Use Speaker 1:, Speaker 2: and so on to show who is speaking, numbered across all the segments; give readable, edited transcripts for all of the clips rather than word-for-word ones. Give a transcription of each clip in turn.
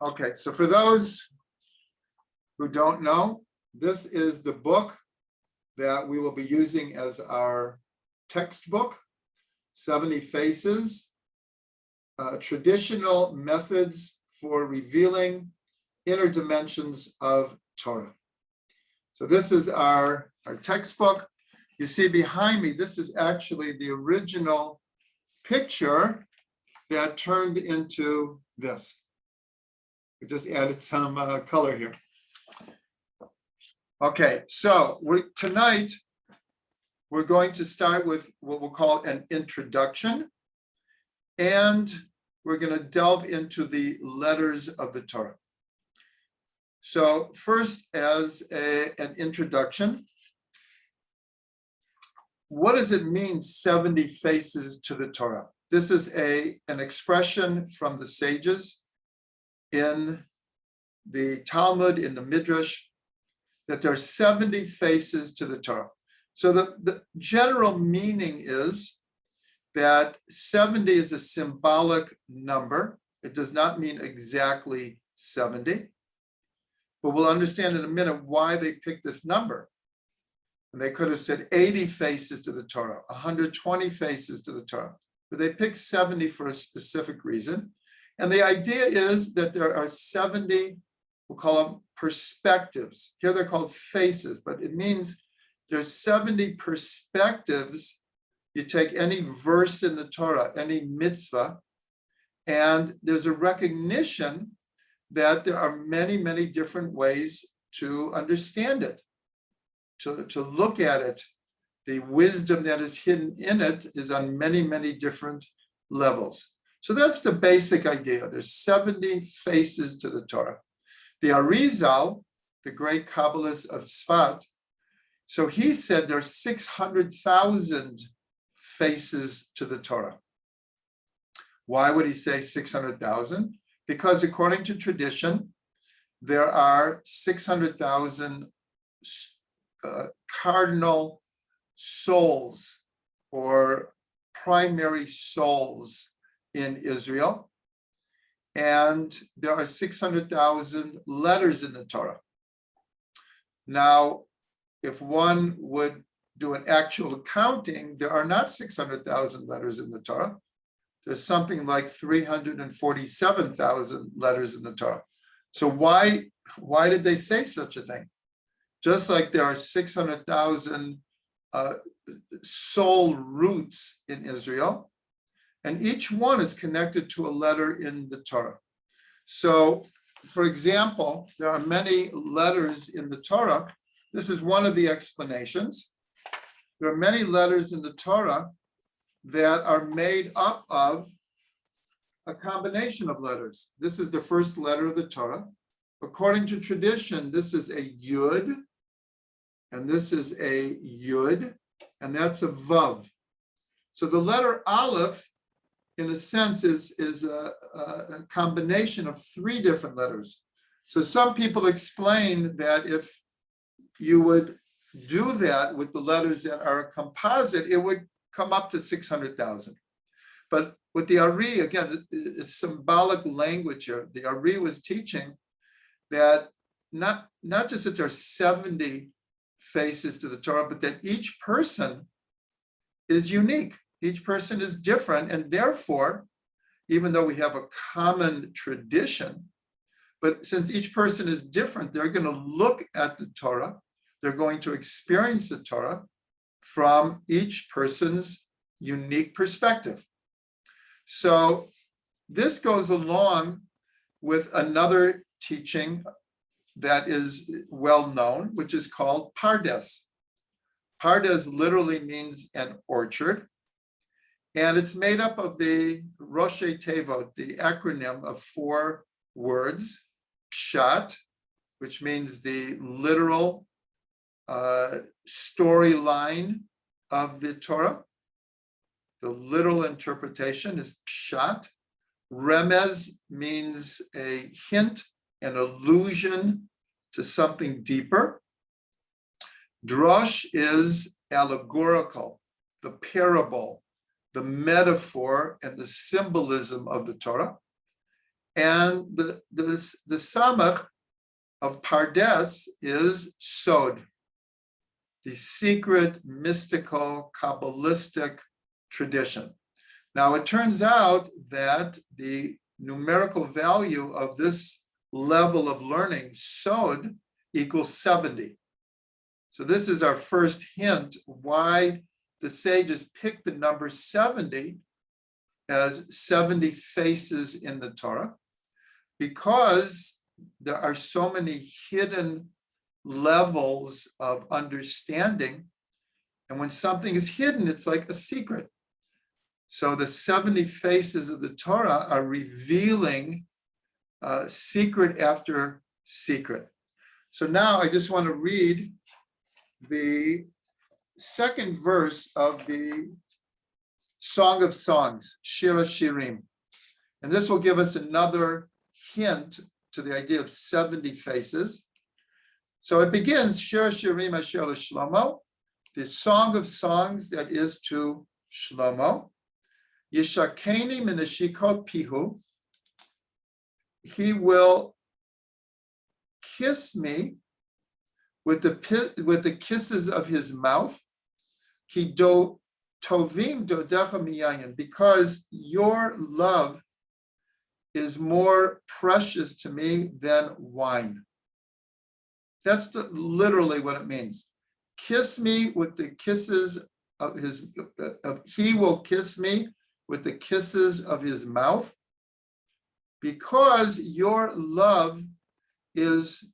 Speaker 1: Okay, so for those who don't know, this is the book that we will be using as our textbook, 70 Faces, Traditional Methods for Revealing Inner Dimensions of Torah. So this is our textbook. You see behind me, this is actually the original picture that turned into this. We just added some color here. Okay, so tonight we're going to start with what we'll call an introduction, and we're going to delve into the letters of the Torah. So first, as an introduction, what does it mean, 70 faces to the Torah? This is an expression from the sages in the Talmud, in the Midrash, that there are 70 faces to the Torah. So the general meaning is that 70 is a symbolic number. It does not mean exactly 70, but we'll understand in a minute why they picked this number. And they could have said 80 faces to the Torah, 120 faces to the Torah, but they picked 70 for a specific reason. And the idea is that there are 70, we'll call them perspectives. Here they're called faces, but it means there's 70 perspectives. You take any verse in the Torah, any mitzvah, and there's a recognition that there are many, many different ways to understand it, to look at it. The wisdom that is hidden in it is on many, many different levels. So that's the basic idea. There's 70 faces to the Torah. The Arizal, the great Kabbalist of Tzfat, so he said there are 600,000 faces to the Torah. Why would he say 600,000? Because according to tradition, there are 600,000 cardinal souls or primary souls in Israel. And there are 600,000 letters in the Torah. Now, if one would do an actual counting, there are not 600,000 letters in the Torah. There's something like 347,000 letters in the Torah. So why did they say such a thing? Just like there are 600,000 soul roots in Israel, and each one is connected to a letter in the Torah. So, for example, there are many letters in the Torah. This is one of the explanations. There are many letters in the Torah that are made up of a combination of letters. This is the first letter of the Torah. According to tradition, this is a Yud, and this is a Yud, and that's a Vav. So the letter Aleph, in a sense, is a combination of three different letters. So some people explain that if you would do that with the letters that are a composite, it would come up to 600,000. But with the Ari, again, it's symbolic language here. The Ari was teaching that not just that there are 70 faces to the Torah, but that each person is unique. Each person is different, and therefore, even though we have a common tradition, but since each person is different, they're going to look at the Torah, they're going to experience the Torah from each person's unique perspective. So this goes along with another teaching that is well known, which is called Pardes. Pardes literally means an orchard. And it's made up of the Roshei Tevot, the acronym of 4 words: Pshat, which means the literal storyline of the Torah. The literal interpretation is Pshat. Remez means a hint, an allusion to something deeper. Drosh is allegorical, the parable, the metaphor, and the symbolism of the Torah. And the samach of Pardes is Sod, the secret, mystical, Kabbalistic tradition. Now, it turns out that the numerical value of this level of learning, Sod, equals 70. So this is our first hint why the sages picked the number 70 as 70 faces in the Torah, because there are so many hidden levels of understanding. And when something is hidden, it's like a secret. So the 70 faces of the Torah are revealing secret after secret. So now I just want to read the second verse of the Song of Songs, Shir HaShirim. And this will give us another hint to the idea of 70 faces. So it begins, Shir HaShirim Asher LeShlomo, the Song of Songs that is to Shlomo. Yishakeni Minashikot Pihu, he will kiss me with the kisses of his mouth. Ki do tovim dodecha miyayin, because your love is more precious to me than wine. That's literally what it means. Kiss me with the kisses of his, he will kiss me with the kisses of his mouth, because your love is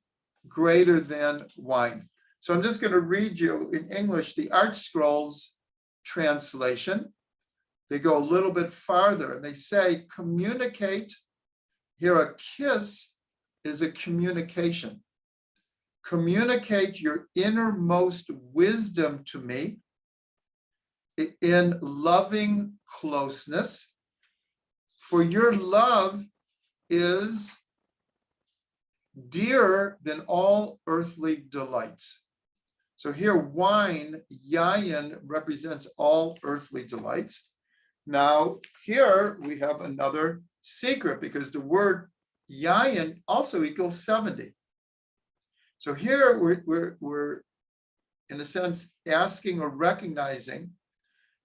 Speaker 1: greater than wine. So I'm just going to read you in English the Art Scrolls translation. They go a little bit farther and they say, communicate. Here, a kiss is a communication. Communicate your innermost wisdom to me in loving closeness, for your love is dearer than all earthly delights. So here, wine, yayin, represents all earthly delights. Now, here we have another secret, because the word yayin also equals 70. So here we're in a sense asking or recognizing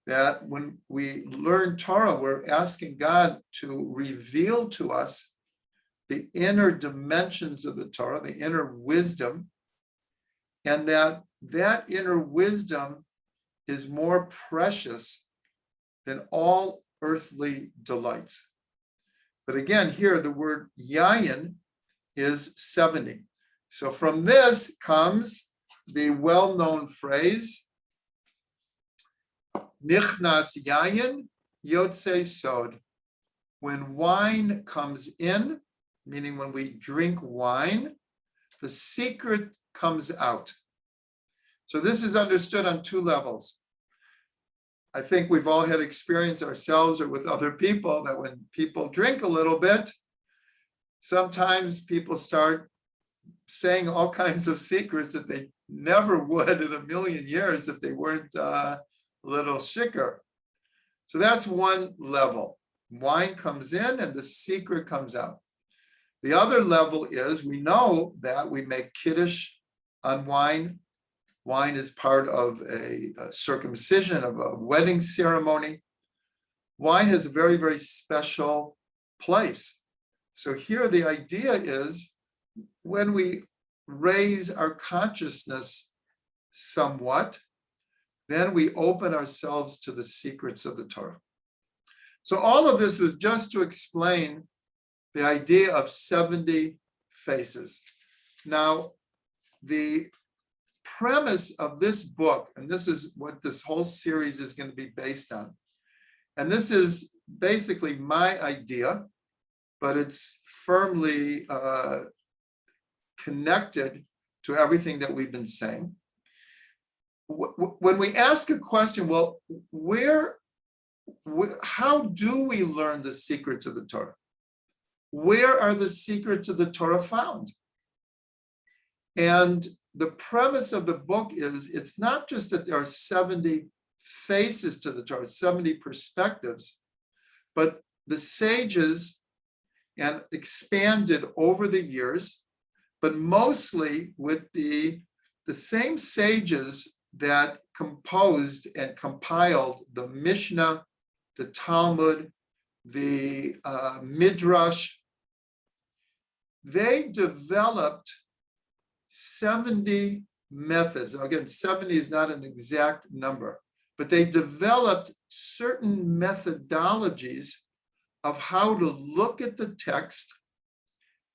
Speaker 1: that when we learn Torah, we're asking God to reveal to us the inner dimensions of the Torah, the inner wisdom, and that inner wisdom is more precious than all earthly delights. But again, here the word yayin is 70. So from this comes the well-known phrase, Nichnas yayin yotze sod. When wine comes in, meaning when we drink wine, the secret comes out. So this is understood on two levels. I think we've all had experience ourselves or with other people that when people drink a little bit, sometimes people start saying all kinds of secrets that they never would in a million years if they weren't a little shikar. So that's one level. Wine comes in and the secret comes out. The other level is, we know that we make kiddush on wine. Wine is part of a circumcision, of a wedding ceremony. Wine has a very, very special place. So here the idea is, when we raise our consciousness somewhat, then we open ourselves to the secrets of the Torah. So all of this was just to explain the idea of 70 faces. Now, the premise of this book, and this is what this whole series is going to be based on, and this is basically my idea, but it's firmly connected to everything that we've been saying. When we ask a question, well, how do we learn the secrets of the Torah? Where are the secrets of the Torah found? And the premise of the book is, it's not just that there are 70 faces to the Torah, 70 perspectives, but the sages and expanded over the years, but mostly with the same sages that composed and compiled the Mishnah, the Talmud, the Midrash. They developed 70 methods. Again, 70 is not an exact number, but they developed certain methodologies of how to look at the text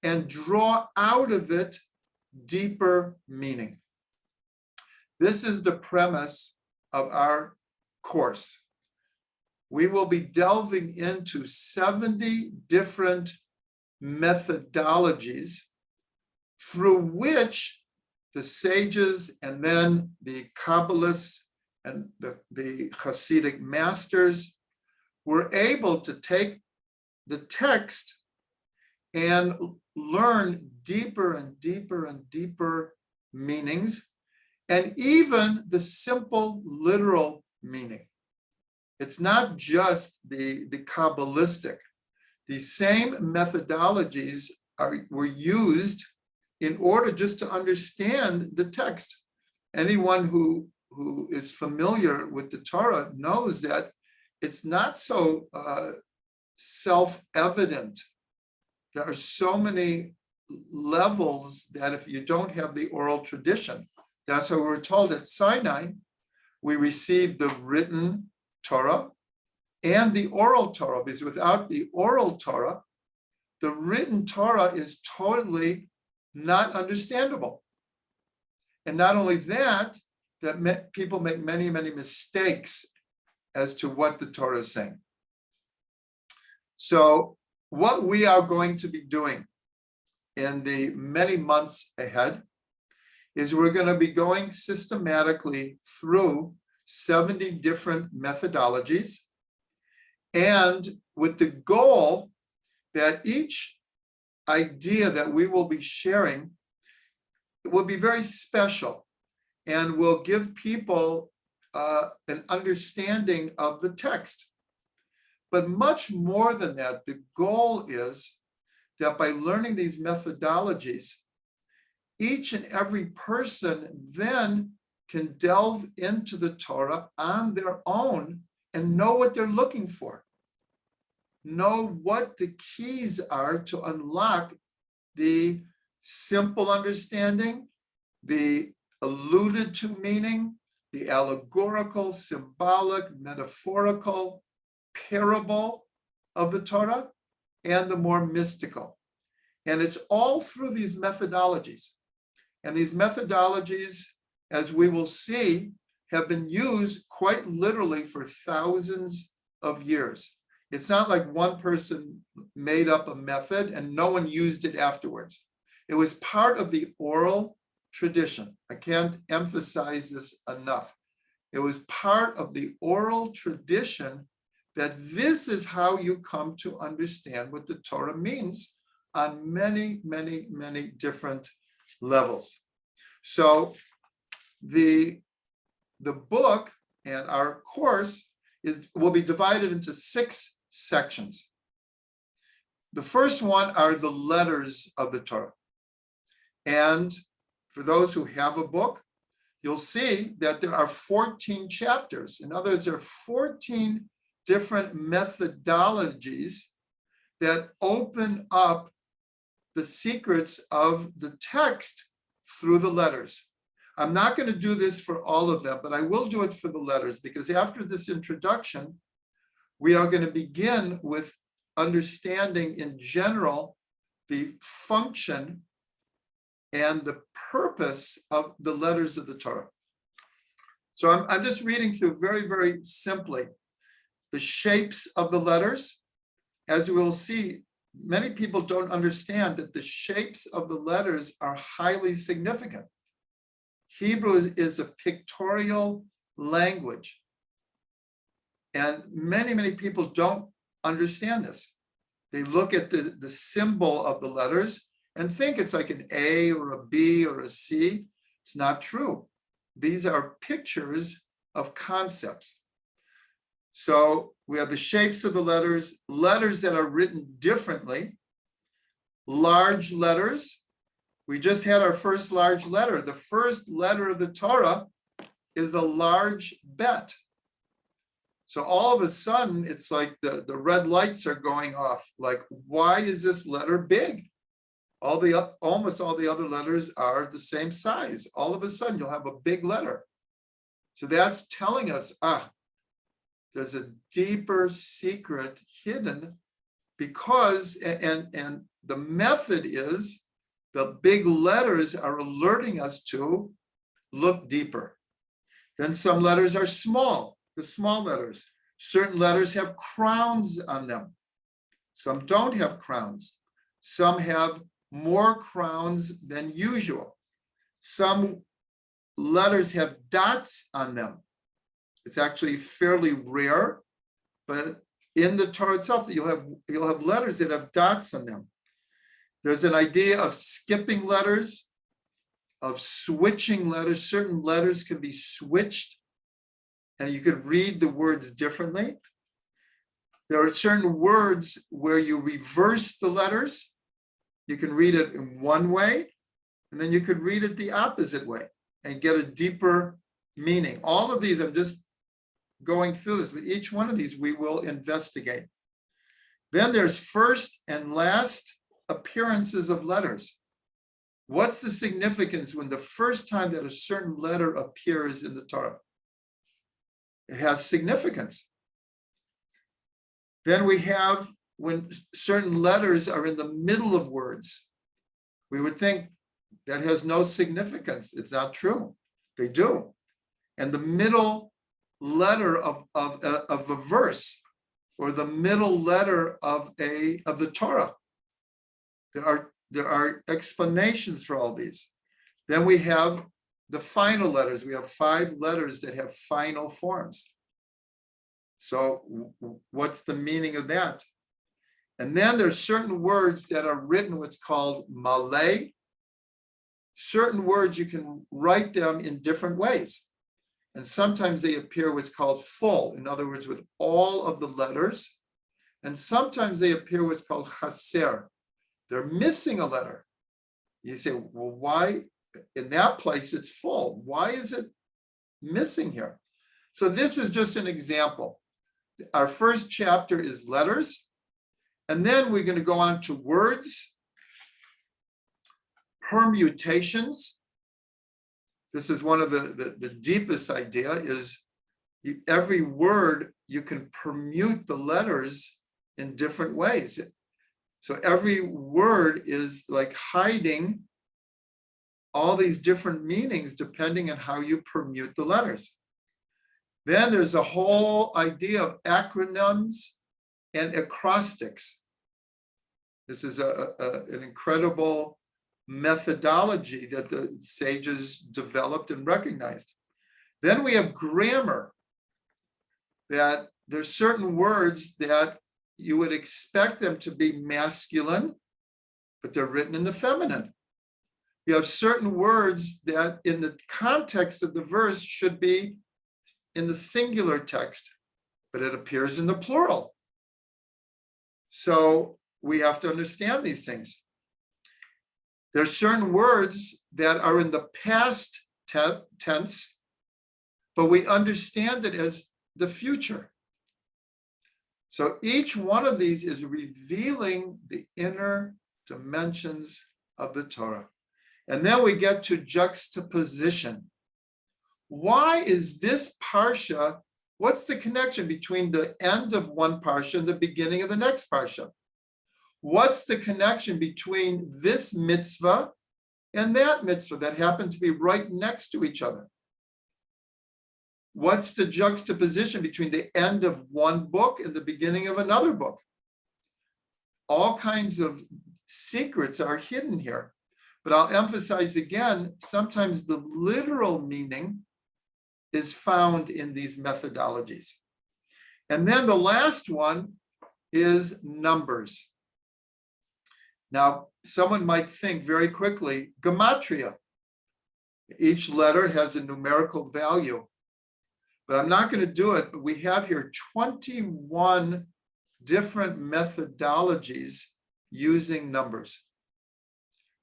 Speaker 1: and draw out of it deeper meaning. This is the premise of our course. We will be delving into 70 different methodologies through which the sages and then the Kabbalists and the Hasidic masters were able to take the text and learn deeper and deeper and deeper meanings, and even the simple literal meaning. It's not just the Kabbalistic. These same methodologies were used in order just to understand the text. Anyone who is familiar with the Torah knows that it's not so self-evident. There are so many levels that if you don't have the oral tradition, that's why we were told at Sinai, we received the written Torah and the oral Torah, because without the oral Torah, the written Torah is totally not understandable. And not only that, people make many, many mistakes as to what the Torah is saying. So what we are going to be doing in the many months ahead is we're going to be going systematically through 70 different methodologies, and with the goal that each idea that we will be sharing will be very special and will give people an understanding of the text. But much more than that, the goal is that by learning these methodologies, each and every person then can delve into the Torah on their own and know what they're looking for. Know what the keys are to unlock the simple understanding, the alluded to meaning, the allegorical, symbolic, metaphorical, parable of the Torah, and the more mystical. And it's all through these methodologies. And these methodologies, as we will see, have been used quite literally for thousands of years. It's not like one person made up a method and no one used it afterwards. It was part of the oral tradition. I can't emphasize this enough. It was part of the oral tradition that this is how you come to understand what the Torah means on many, many, many different levels. So the book and our course will be divided into 6 sections. The first one are the letters of the Torah. And for those who have a book, you'll see that there are 14 chapters. In other words, there are 14 different methodologies that open up the secrets of the text through the letters. I'm not going to do this for all of them, but I will do it for the letters, because after this introduction, we are going to begin with understanding in general the function and the purpose of the letters of the Torah. So I'm just reading through very, very simply the shapes of the letters. As we will see, many people don't understand that the shapes of the letters are highly significant. Hebrew is a pictorial language. And many, many people don't understand this. They look at the symbol of the letters and think it's like an A or a B or a C. It's not true. These are pictures of concepts. So we have the shapes of the letters that are written differently. large letters. We just had our first large letter. The first letter of the Torah is a large bet. So all of a sudden, it's like the red lights are going off. Like, why is this letter big? Almost all the other letters are the same size. All of a sudden, you'll have a big letter. So that's telling us, there's a deeper secret hidden, because, and the method is, the big letters are alerting us to look deeper. Then some letters are small, the small letters. Certain letters have crowns on them. Some don't have crowns. Some have more crowns than usual. Some letters have dots on them. It's actually fairly rare, but in the Torah itself, you'll have letters that have dots on them. There's an idea of skipping letters, of switching letters. Certain letters can be switched, and you could read the words differently. There are certain words where you reverse the letters. You can read it in one way, and then you could read it the opposite way and get a deeper meaning. All of these, I'm just going through this, but each one of these we will investigate. Then there's first and last appearances of letters. What's the significance when the first time that a certain letter appears in the Torah? It has significance. Then we have when certain letters are in the middle of words. We would think that has no significance. It's not true. They do. And the middle letter of a verse, or the middle letter of the Torah, there are explanations for all these. Then we have the final letters. We have 5 letters that have final forms. So what's the meaning of that? And then there's certain words that are written what's called malay. Certain words, you can write them in different ways. And sometimes they appear what's called full, in other words, with all of the letters. And sometimes they appear what's called chaser. They're missing a letter. You say, well, why? In that place, it's full. Why is it missing here? So this is just an example. Our first chapter is letters. And then we're going to go on to words, permutations. This is one of the deepest idea is every word, you can permute the letters in different ways. So every word is like hiding all these different meanings depending on how you permute the letters. Then there's a whole idea of acronyms and acrostics. This is an incredible methodology that the sages developed and recognized. Then we have grammar, that there's certain words that you would expect them to be masculine, but they're written in the feminine. You have certain words that in the context of the verse should be in the singular text, but it appears in the plural. So we have to understand these things. There's certain words that are in the past tense, but we understand it as the future. So each one of these is revealing the inner dimensions of the Torah. And then we get to juxtaposition. Why is this parsha, what's the connection between the end of one parsha and the beginning of the next parsha? What's the connection between this mitzvah and that mitzvah that happen to be right next to each other? What's the juxtaposition between the end of one book and the beginning of another book? All kinds of secrets are hidden here. But I'll emphasize again, sometimes the literal meaning is found in these methodologies. And then the last one is numbers. Now, someone might think very quickly, gematria. Each letter has a numerical value. But I'm not going to do it, but we have here 21 different methodologies using numbers.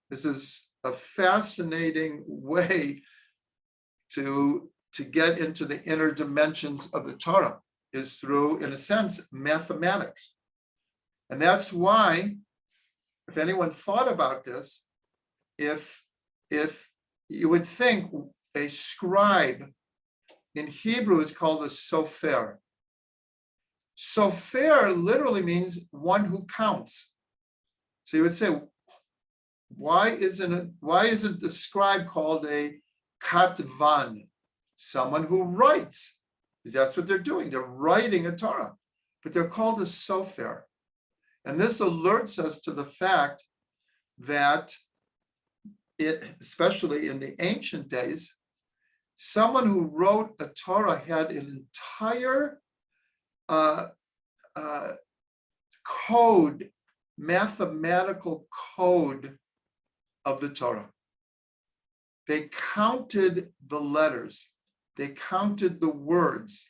Speaker 1: This is a fascinating way to get into the inner dimensions of the Torah, is through, in a sense, mathematics. And that's why, if anyone thought about this, if you would think a scribe in Hebrew is called a sofer. Sofer literally means one who counts. So you would say, why isn't the scribe called a katvan, someone who writes? Because that's what they're doing. They're writing a Torah, but they're called a sofer. And this alerts us to the fact that especially in the ancient days, someone who wrote a Torah had an entire code, mathematical code of the Torah. They counted the letters, they counted the words,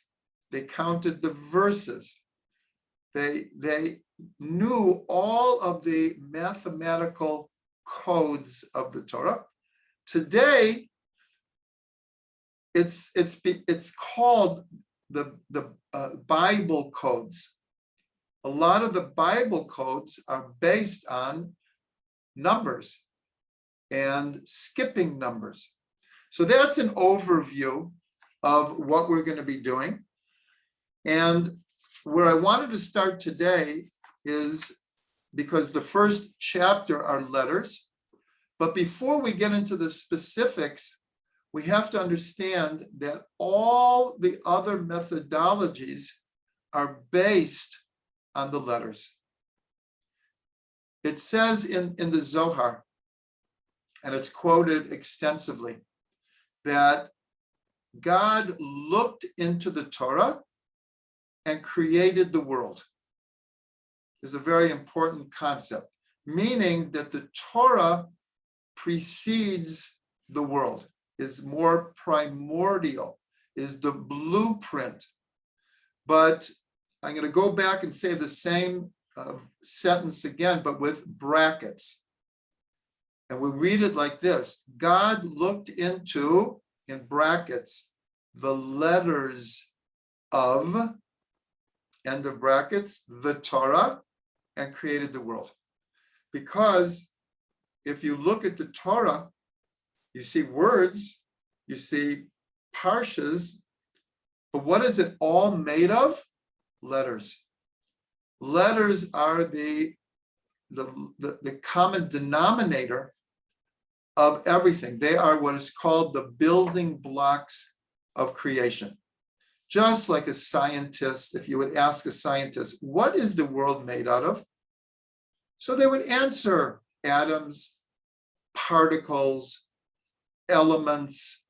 Speaker 1: they counted the verses. They knew all of the mathematical codes of the Torah. Today, it's called the Bible codes. A lot of the Bible codes are based on numbers and skipping numbers. So that's an overview of what we're going to be doing. And where I wanted to start today is because the first chapter are letters. But before we get into the specifics, we have to understand that all the other methodologies are based on the letters. It says in the Zohar, and it's quoted extensively, that God looked into the Torah and created the world. Is a very important concept, meaning that the Torah precedes the world, is more primordial, is the blueprint. But I'm going to go back and say the same sentence again, but with brackets. And we read it like this: God looked into, in brackets, the letters of, end of brackets, the Torah, and created the world. Because if you look at the Torah, you see words, you see parshas, but what is it all made of? Letters. Letters are the common denominator of everything. They are what is called the building blocks of creation. Just like a scientist, if you would ask a scientist, what is the world made out of? So they would answer atoms, particles, elements.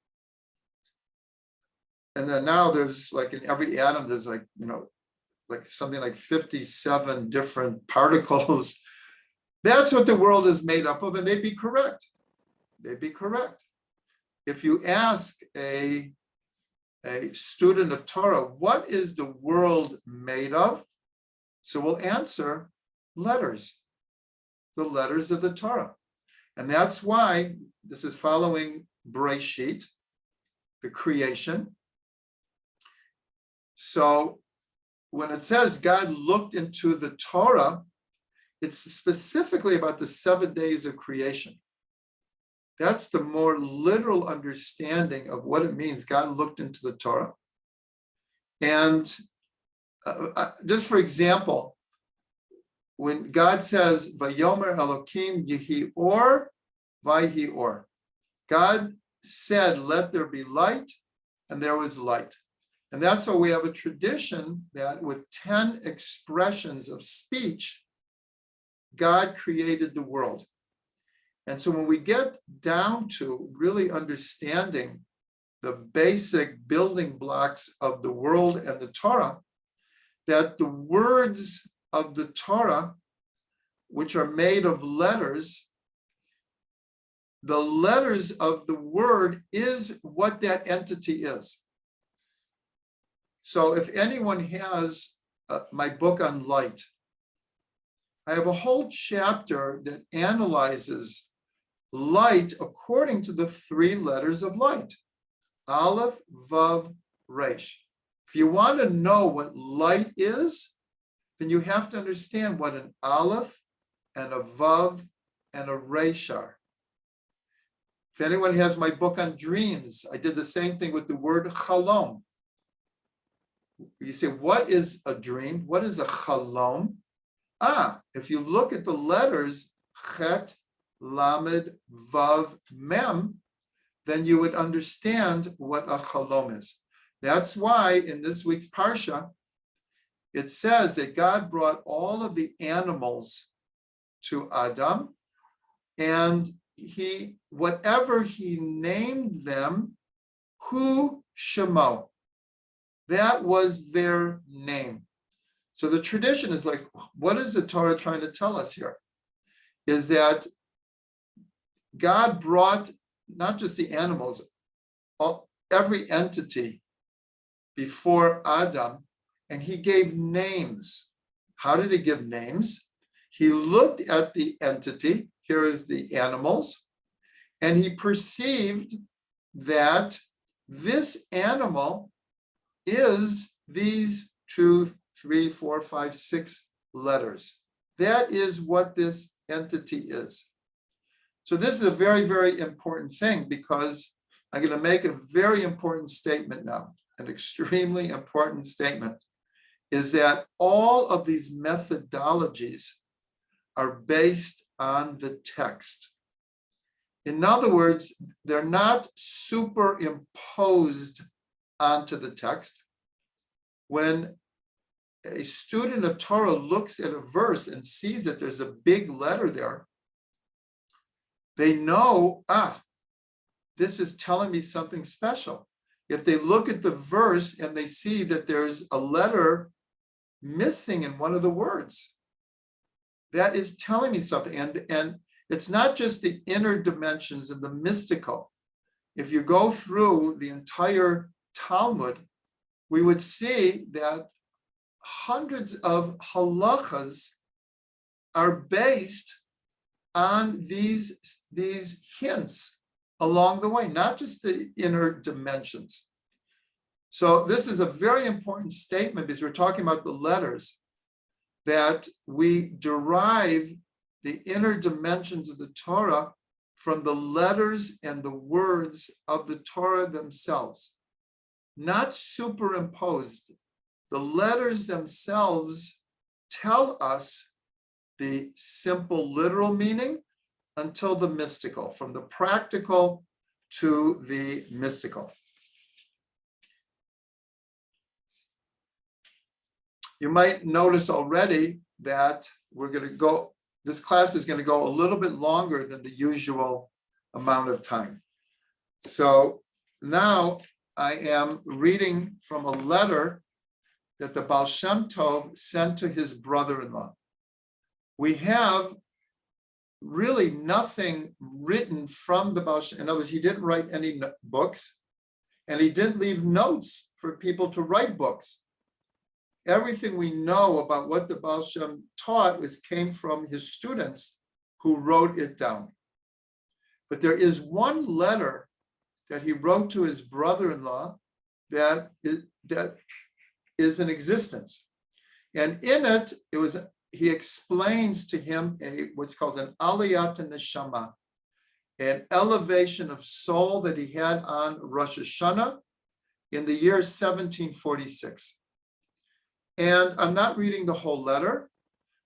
Speaker 1: And then now there's like in every atom, there's like something like 57 different particles. That's what the world is made up of, and they'd be correct. They'd be correct. If you ask a student of Torah, what is the world made of? So we'll answer letters, the letters of the Torah. And that's why this is following Bereshit, the creation. So when it says God looked into the Torah, it's specifically about the 7 days of creation. That's the more literal understanding of what it means. God looked into the Torah. And just for example, when God says, Vayomer Elokim Yehi Or, Vayhi Or. God said, let there be light, and there was light. And that's why we have a tradition that with 10 expressions of speech, God created the world. And so when we get down to really understanding the basic building blocks of the world and the Torah, that the words of the Torah, which are made of letters, the letters of the word is what that entity is. So if anyone has my book on light, I have a whole chapter that analyzes light according to the three letters of light. Aleph, Vav, Resh. If you want to know what light is, then you have to understand what an Aleph and a Vav and a Resh are. If anyone has my book on dreams, I did the same thing with the word Chalom. You say, what is a dream? What is a Chalom? If you look at the letters Chet, Lamed, Vav, Mem, then you would understand what a Chalom is. That's why in this week's Parsha, it says that God brought all of the animals to Adam, and whatever he named them, Hu Shemo, that was their name. So the tradition is like, what is the Torah trying to tell us here? Is that God brought not just the animals, every entity before Adam, and he gave names. How did he give names? He looked at the entity, here is the animals, and he perceived that this animal is these 2, 3, 4, 5, 6 letters. That is what this entity is. So this is a very, very important thing, because I'm going to make a very important statement now, an extremely important statement, is that all of these methodologies are based on the text. In other words, they're not superimposed onto the text. When a student of Torah looks at a verse and sees that there's a big letter there, they know, this is telling me something special. If they look at the verse and they see that there's a letter missing in one of the words, that is telling me something. And it's not just the inner dimensions and the mystical. If you go through the entire Talmud, we would see that hundreds of halachas are based on these hints along the way, not just the inner dimensions. So this is a very important statement, because we're talking about the letters, that we derive the inner dimensions of the Torah from the letters and the words of the Torah themselves, not superimposed. The letters themselves tell us the simple literal meaning until the mystical, from the practical to the mystical. You might notice already that this class is going to go a little bit longer than the usual amount of time. So now I am reading from a letter that the Baal Shem Tov sent to his brother-in-law. We have really nothing written from the Baal Shem. In other words, he didn't write any books, and he didn't leave notes for people to write books. Everything we know about what the Baal Shem taught came from his students who wrote it down. But there is one letter that he wrote to his brother-in-law that is in existence. And in it, he explains to him what's called an aliyat neshama, an elevation of soul that he had on Rosh Hashanah in the year 1746. And I'm not reading the whole letter,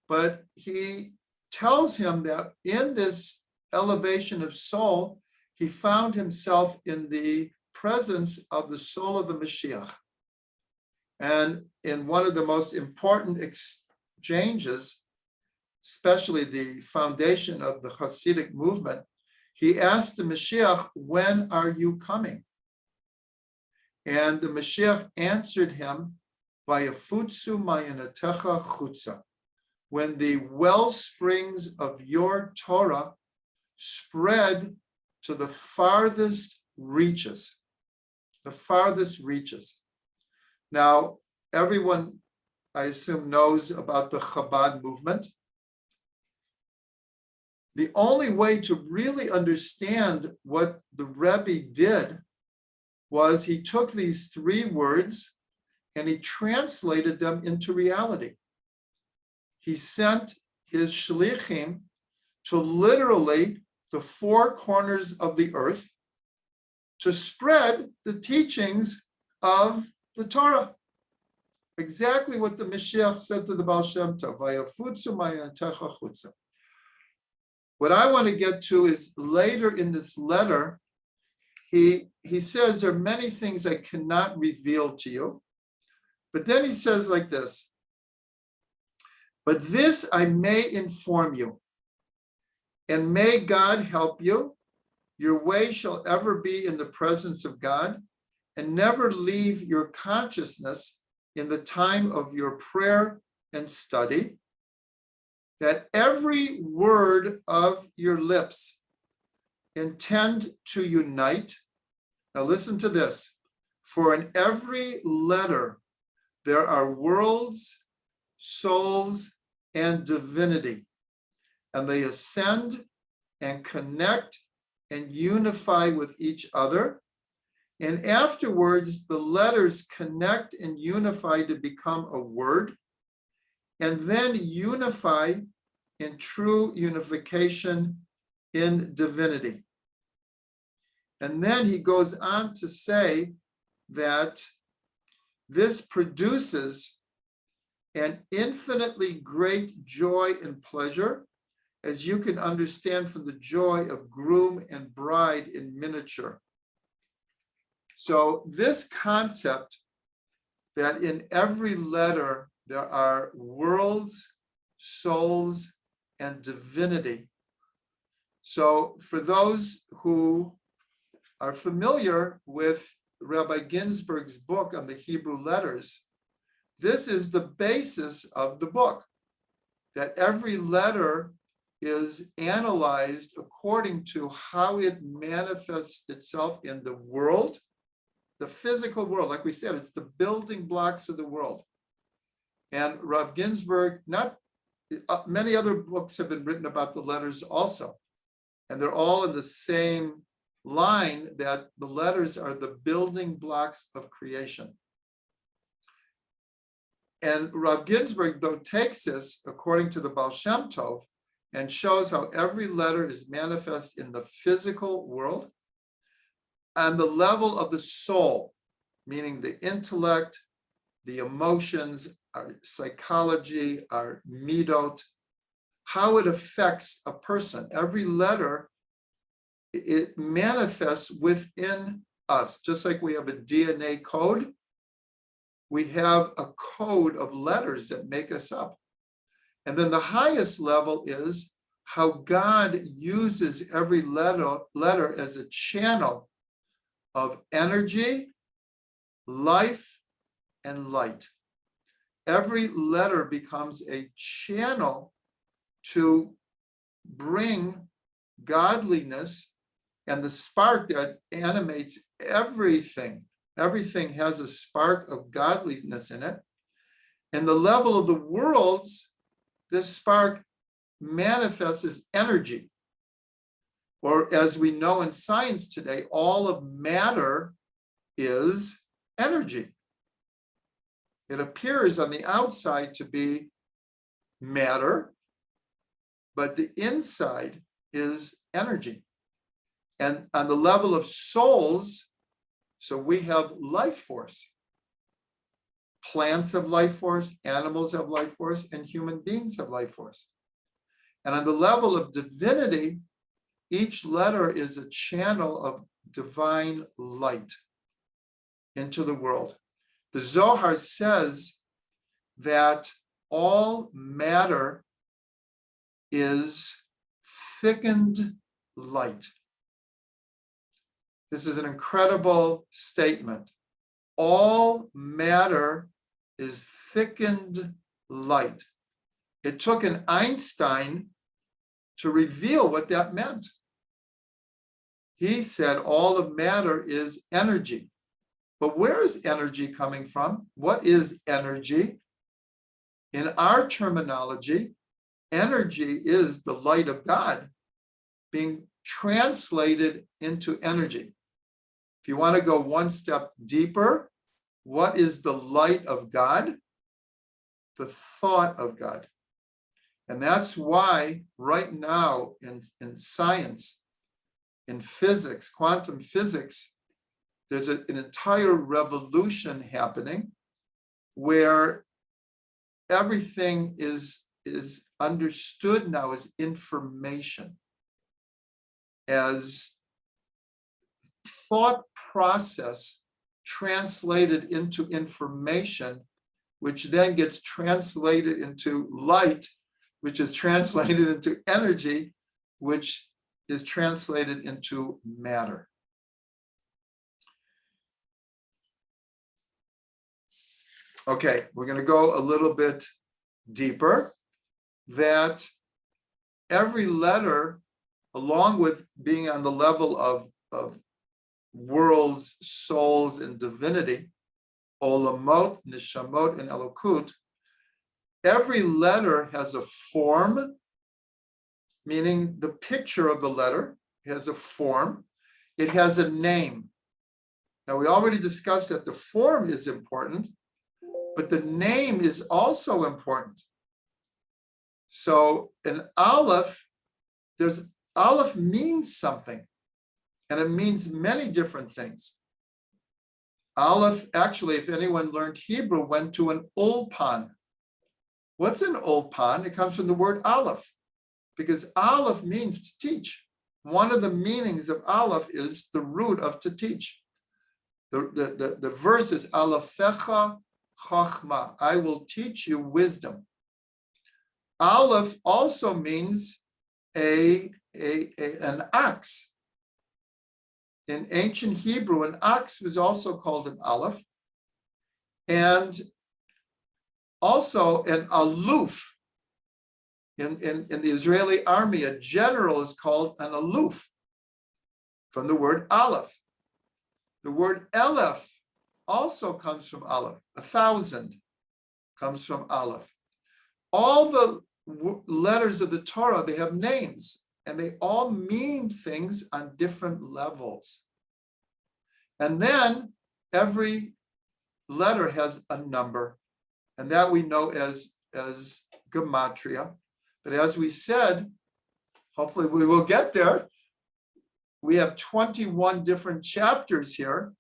Speaker 1: but he tells him that in this elevation of soul, he found himself in the presence of the soul of the Mashiach. And in one of the most important exchanges, especially the foundation of the Hasidic movement, he asked the Mashiach, "When are you coming?" And the Mashiach answered him, "Vayafutsu ma'anatecha chutza," when the well springs of your Torah spread to the farthest reaches, Now, everyone, I assume, knows about the Chabad movement. The only way to really understand what the Rebbe did was he took these 3 words and he translated them into reality. He sent his shlichim to literally the 4 corners of the earth to spread the teachings of the Torah. Exactly what the Mashiach said to the Baal Shem Tov, "Vayafutzu ma'atecha chutza." What I want to get to is later in this letter, he says there are many things I cannot reveal to you. But then he says like this, "But this I may inform you, and may God help you. Your way shall ever be in the presence of God, and never leave your consciousness in the time of your prayer and study, that every word of your lips intend to unite." Now listen to this. "For in every letter there are worlds, souls, and divinity, and they ascend and connect and unify with each other. And afterwards, the letters connect and unify to become a word, and then unify in true unification in divinity." And then he goes on to say that this produces an infinitely great joy and pleasure, as you can understand from the joy of groom and bride in miniature. So this concept that in every letter there are worlds, souls, and divinity. So for those who are familiar with Rabbi Ginsburg's book on the Hebrew letters, this is the basis of the book, that every letter is analyzed according to how it manifests itself in the world, the physical world. Like we said, it's the building blocks of the world. And Rav Ginsburg, many other books have been written about the letters also, and they're all in the same line, that the letters are the building blocks of creation. And Rav Ginsburg, though, takes this according to the Baal Shem Tov and shows how every letter is manifest in the physical world and the level of the soul, meaning the intellect, the emotions, our psychology, our midot, how it affects a person. Every letter, it manifests within us, just like we have a DNA code. We have a code of letters that make us up. And then the highest level is how God uses every letter as a channel of energy, life, and light. Every letter becomes a channel to bring godliness and the spark that animates everything. Everything has a spark of godliness in it. And the level of the worlds, this spark manifests as energy. Or as we know in science today, all of matter is energy. It appears on the outside to be matter, but the inside is energy. And on the level of souls, so we have life force. Plants have life force, animals have life force, and human beings have life force. And on the level of divinity, each letter is a channel of divine light into the world. The Zohar says that all matter is thickened light. This is an incredible statement. All matter is thickened light. It took an Einstein to reveal what that meant. He said all of matter is energy. But where is energy coming from? What is energy? In our terminology, energy is the light of God. being translated into energy. If you want to go one step deeper, what is the light of God? The thought of God. And that's why right now in science, in physics, quantum physics, there's an entire revolution happening where everything is understood now as information, as thought process translated into information, which then gets translated into light, which is translated into energy, which is translated into matter. Okay, we're going to go a little bit deeper, that every letter, along with being on the level of worlds, souls, and divinity, olamot, nishamot, and elokut, every letter has a form, meaning the picture of the letter has a form. It has a name. Now, we already discussed that the form is important, but the name is also important. So an aleph, aleph means something, and it means many different things. Aleph, actually, if anyone learned Hebrew, went to an ulpan. What's an ulpan? It comes from the word aleph, because aleph means to teach. One of the meanings of aleph is the root of to teach. The verse is alephecha chachma, I will teach you wisdom. Aleph also means an ox. In ancient Hebrew, an ox was also called an aleph, and also an aluf. In the Israeli army, a general is called an aluf, from the word aleph. The word elef also comes from aleph. 1,000 comes from aleph. All the letters of the Torah, they have names, and they all mean things on different levels. And then every letter has a number, and that we know as gematria. But as we said, hopefully we will get there, we have 21 different chapters here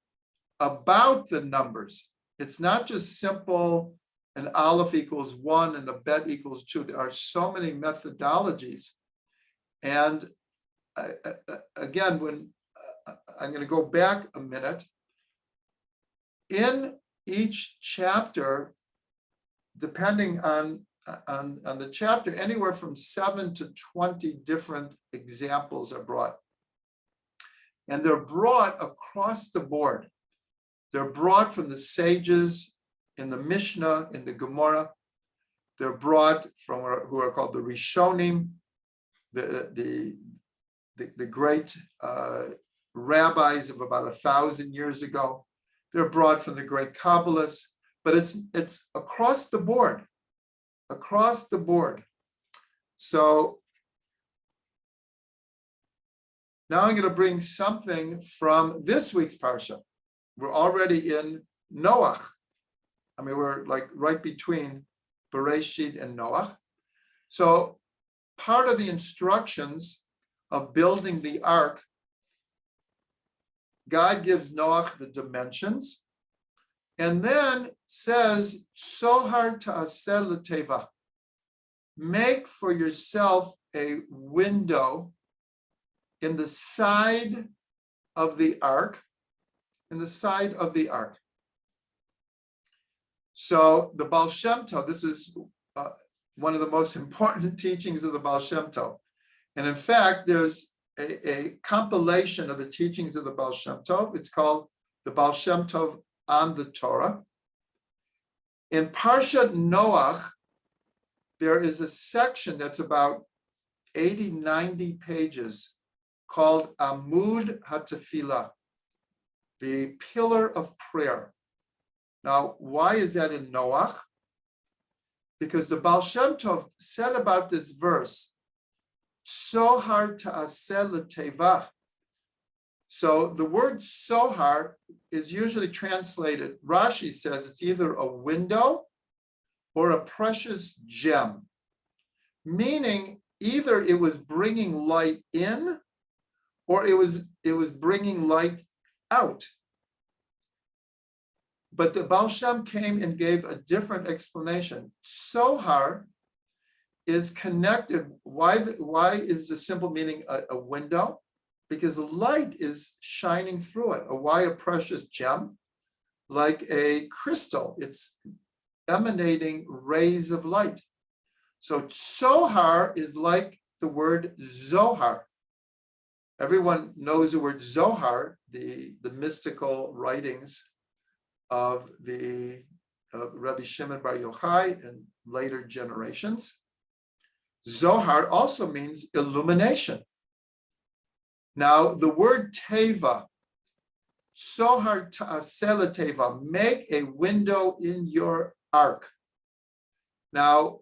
Speaker 1: about the numbers. It's not just simple, an aleph equals 1 and a bet equals 2. There are so many methodologies. And again, when I'm going to go back a minute, in each chapter, depending on the chapter, anywhere from 7 to 20 different examples are brought. And they're brought across the board. They're brought from the sages in the Mishnah, in the Gemara. They're brought from who are called the Rishonim, the great rabbis of about 1,000 years ago. They're brought from the great Kabbalists, but it's across the board, across the board. So now I'm going to bring something from this week's parsha. We're already in Noach. I mean, we're like right between Bereshit and Noach. So part of the instructions of building the ark, God gives Noach the dimensions, and then says, Sohar ta'aseh l'teva, make for yourself a window in the side of the ark, in the side of the ark. So the Baal Shem Tov, this is one of the most important teachings of the Baal Shem Tov. And in fact, there's a compilation of the teachings of the Baal Shem Tov. It's called the Baal Shem Tov on the Torah. In Parshat Noach, there is a section that's about 80, 90 pages called Amud HaTefilah, the pillar of prayer. Now, why is that in Noach? Because the Baal Shem Tov said about this verse, Sohar ta'aseh l'teva. So the word sohar is usually translated, Rashi says it's either a window or a precious gem, meaning either it was bringing light in or it was bringing light out. But the Baal Shem came and gave a different explanation. Sohar is connected. Why is the simple meaning a window? Because the light is shining through it. Why a precious gem? Like a crystal, it's emanating rays of light. So Sohar is like the word Zohar. Everyone knows the word Zohar, the mystical writings of the Rabbi Shimon Bar Yochai and later generations. Zohar also means illumination. Now, the word teva, sohar ta'aseh teva, make a window in your ark. Now,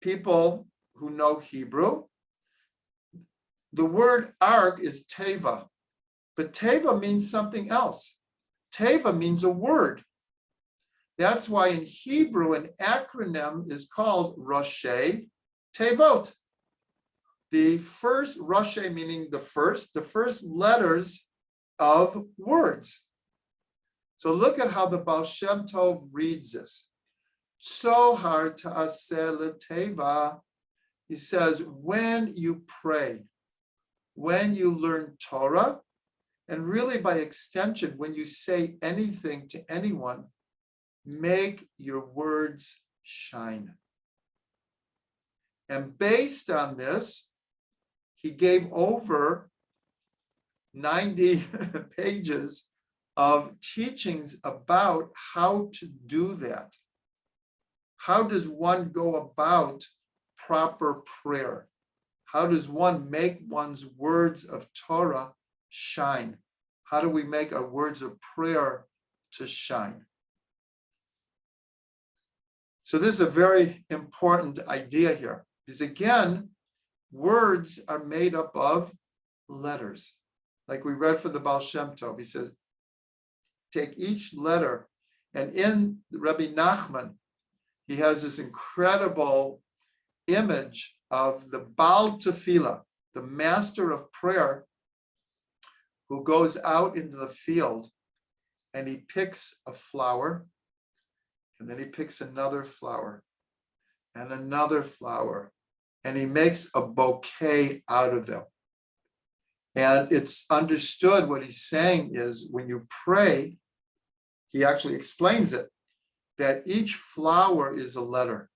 Speaker 1: people who know Hebrew, the word ark is teva, but teva means something else. Teva means a word. That's why in Hebrew, an acronym is called Roshei Tevot. The first, Roshei meaning the first letters of words. So look at how the Baal Shem Tov reads this. Sohar ta'aseh l'teva. He says, when you pray, when you learn Torah, and really by extension, when you say anything to anyone, make your words shine. And based on this, he gave over 90 pages of teachings about how to do that. How does one go about proper prayer? How does one make one's words of Torah shine? How do we make our words of prayer to shine? So this is a very important idea here, because again, words are made up of letters. Like we read for the Baal Shem Tov, he says, take each letter, and in Rabbi Nachman, he has this incredible image of the Baal Tefillah, the master of prayer, who goes out into the field and he picks a flower, and then he picks another flower and another flower, and he makes a bouquet out of them. And it's understood what he's saying is when you pray, he actually explains it, that each flower is a letter.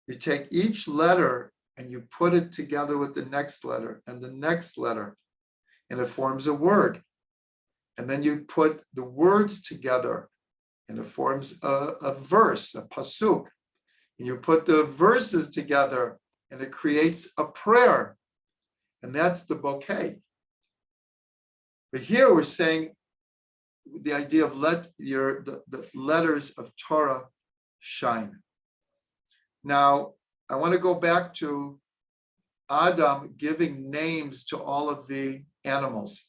Speaker 1: You take each letter and you put it together with the next letter and the next letter, and it forms a word. And then you put the words together and it forms a verse, a pasuk. And you put the verses together and it creates a prayer. And that's the bouquet. But here we're saying the idea of let the letters of Torah shine. Now, I want to go back to Adam giving names to all of the animals.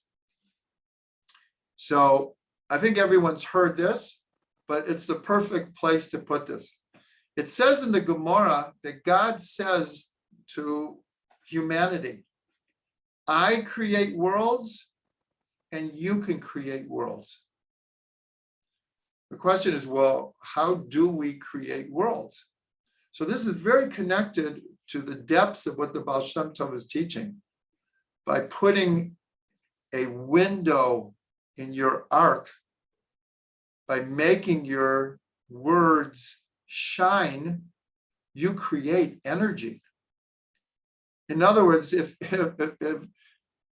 Speaker 1: So I think everyone's heard this, but it's the perfect place to put this. It says in the Gemara that God says to humanity, I create worlds and you can create worlds. The question is, well, how do we create worlds? So this is very connected to the depths of what the Baal Shem Tov is teaching. By putting a window in your ark, by making your words shine, you create energy. In other words, if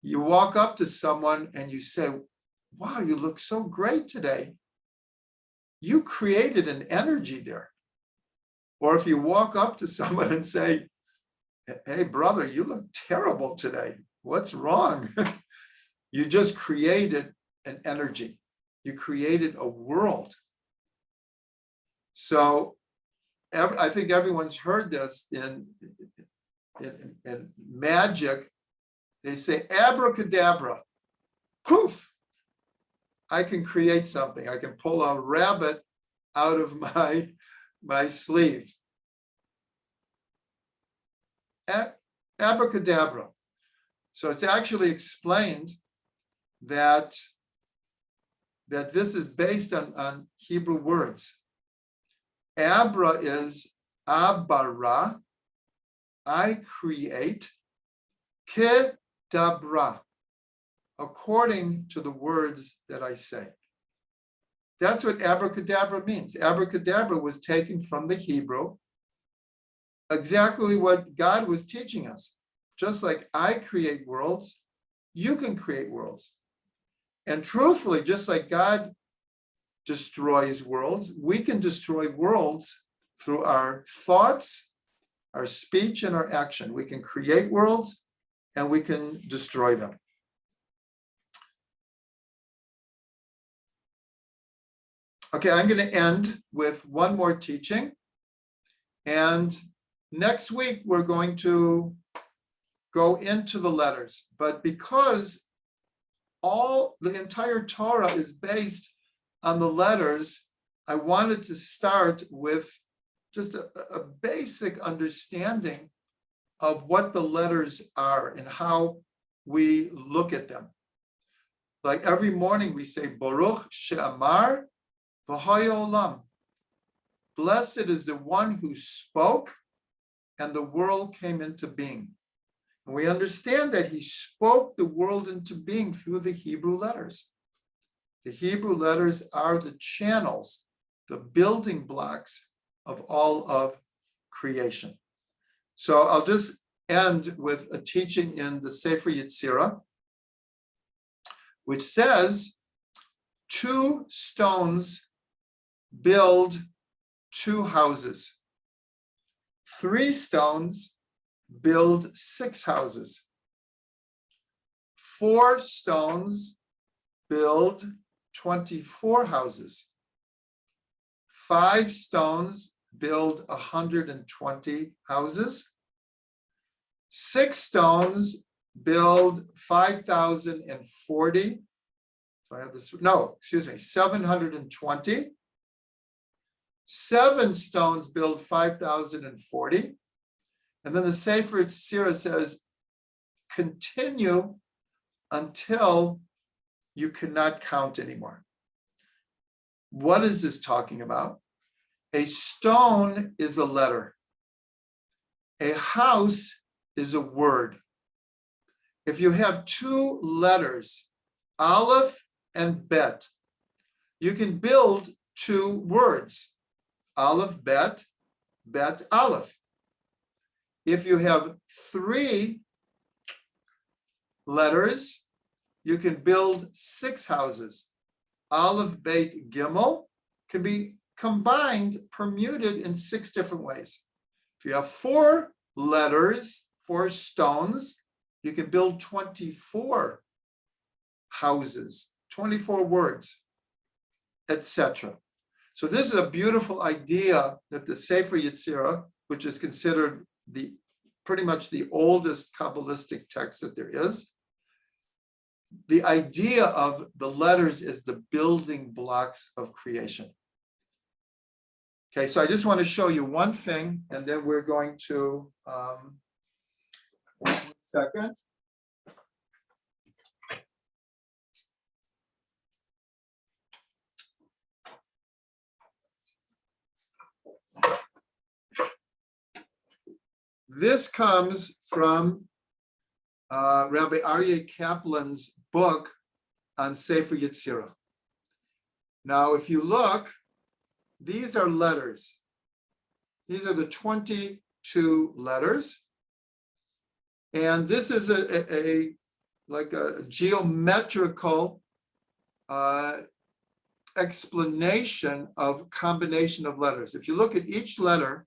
Speaker 1: you walk up to someone and you say, wow, you look so great today, you created an energy there. Or if you walk up to someone and say, hey, brother, you look terrible today. What's wrong? You just created an energy. You created a world. So I think everyone's heard this in in magic, they say abracadabra, poof, I can create something. I can pull a rabbit out of my sleeve. Abracadabra. So it's actually explained that this is based on Hebrew words. Abra is abara, I create, kedabra, according to the words that I say. That's what abracadabra means. Abracadabra was taken from the Hebrew, exactly what God was teaching us. Just like I create worlds, you can create worlds. And truthfully, just like God destroys worlds, we can destroy worlds through our thoughts, our speech, and our action. We can create worlds and we can destroy them. Okay, I'm going to end with one more teaching. And next week, we're going to go into the letters. But because the entire Torah is based on the letters, I wanted to start with just a basic understanding of what the letters are and how we look at them. Like every morning we say, Baruch She'amar V'haya Olam. Blessed is the one who spoke and the world came into being. And we understand that he spoke the world into being through the Hebrew letters. The Hebrew letters are the channels, the building blocks of all of creation. So I'll just end with a teaching in the Sefer Yetzirah, which says, 2 stones build 2 houses. 3 stones build 6 houses. 4 stones build 24 houses. 5 stones build 120 houses. 6 stones build 5,040. So I have this, no, excuse me, 720. 7 stones build 5,040. And then the Sefer Yetzirah says, continue until you cannot count anymore. What is this talking about? A stone is a letter. A house is a word. If you have 2 letters, Aleph and Bet, you can build 2 words. Aleph, Bet, Bet, Aleph. If you have 3 letters, you can build 6 houses. Aleph, Beit, Gimel can be combined, permuted in 6 different ways. If you have 4 letters, 4 stones, you can build 24 houses, 24 words, etc. So this is a beautiful idea that the Sefer Yetzirah, which is considered pretty much the oldest Kabbalistic text that there is, the idea of the letters is the building blocks of creation. Okay, so I just want to show you one thing, and then we're going to, 1 second. This comes from Rabbi Aryeh Kaplan's book on Sefer Yetzirah. Now, if you look, these are letters. These are the 22 letters. And this is like a geometrical explanation of combination of letters. If you look at each letter,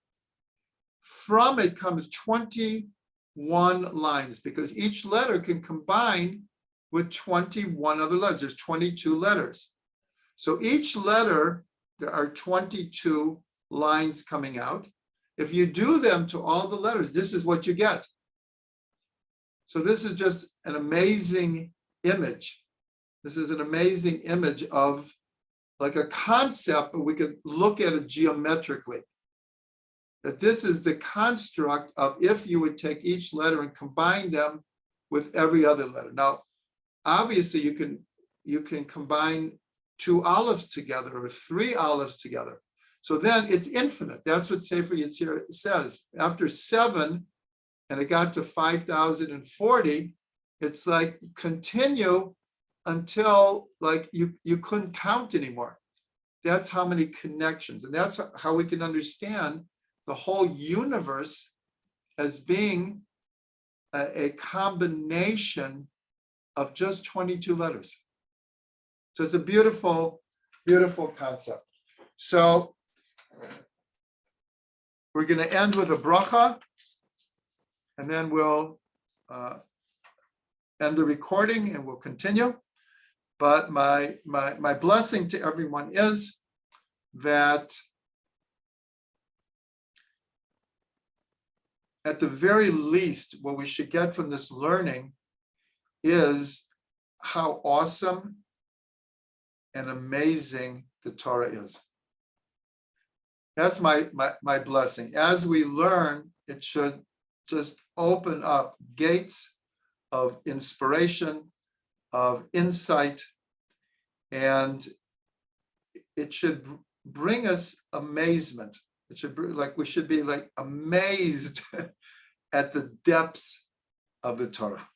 Speaker 1: from it comes 21 lines, because each letter can combine with 21 other letters. There's 22 letters. So each letter, there are 22 lines coming out. If you do them to all the letters, this is what you get. So this is just an amazing image. This is an amazing image of like a concept, but we could look at it geometrically. That this is the construct of if you would take each letter and combine them with every other letter. Now, obviously you can combine 2 olives together or 3 olives together. So then it's infinite. That's what Sefer Yetzirah says. After 7, and it got to 5,040, it's like continue until like you couldn't count anymore. That's how many connections. And that's how we can understand the whole universe as being a combination of just 22 letters. So it's a beautiful, beautiful concept. So we're going to end with a bracha, and then we'll end the recording and we'll continue. But my blessing to everyone is that at the very least, what we should get from this learning is how awesome and amazing the Torah is. That's my blessing. As we learn, it should just open up gates of inspiration, of insight, and it should bring us amazement. It should bring, like, we should be like amazed at the depths of the Torah.